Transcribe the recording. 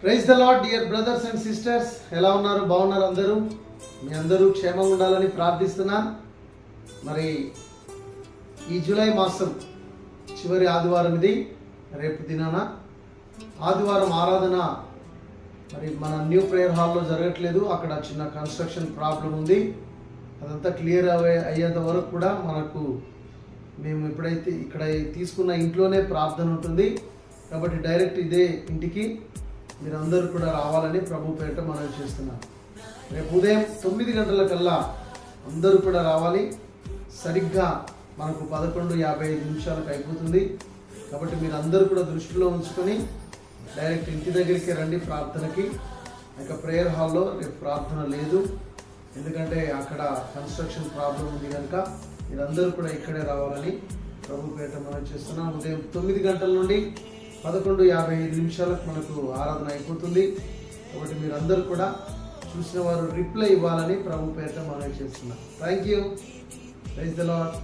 Praise the lord dear brothers and sisters, ఎలా ఉన్నారు? బాగున్నారు అందరూ? మీ అందరూ క్షేమంగా ఉండాలని ప్రార్థిస్తున్నాను. మరి ఈ జూలై మాసం చివరి ఆదివారం ఇది. రేపు దినాన ఆదివారం ఆరాధన మరి మన న్యూ ప్రేయర్ హాల్లో జరగట్లేదు. అక్కడ చిన్న కన్స్ట్రక్షన్ ప్రాబ్లం ఉంది. అదంతా క్లియర్ అయ్యేంత వరకు కూడా మేము ఎప్పుడైతే ఇక్కడ తీసుకున్న ఇంట్లోనే ప్రార్థన ఉంటుంది. కాబట్టి డైరెక్ట్ ఇదే ఇంటికి మీరు అందరూ కూడా రావాలని ప్రభు పేరిట మనం చేస్తున్నాం. రేపు ఉదయం 9 గంటలకల్లా అందరూ కూడా రావాలి. సరిగ్గా మనకు 11:55 అయిపోతుంది. కాబట్టి మీరు అందరూ కూడా దృష్టిలో ఉంచుకొని డైరెక్ట్ ఇంటి దగ్గరికి రండి ప్రార్థనకి. ఇక ప్రేయర్ హాల్లో రేపు ప్రార్థన లేదు, ఎందుకంటే అక్కడ కన్స్ట్రక్షన్ ప్రాబ్లం ఉంది కనుక మీరందరూ కూడా ఇక్కడే రావాలని ప్రభు పేరిట మనం చేస్తున్నాం. ఉదయం 9 గంటల నుండి 11:55 మనకు ఆరాధన అయిపోతుంది. కాబట్టి మీరందరూ కూడా చూసిన వారు రిప్లై ఇవ్వాలని ప్రభు పేరిట మనం చేస్తున్నాం. Thank you. Praise the lord.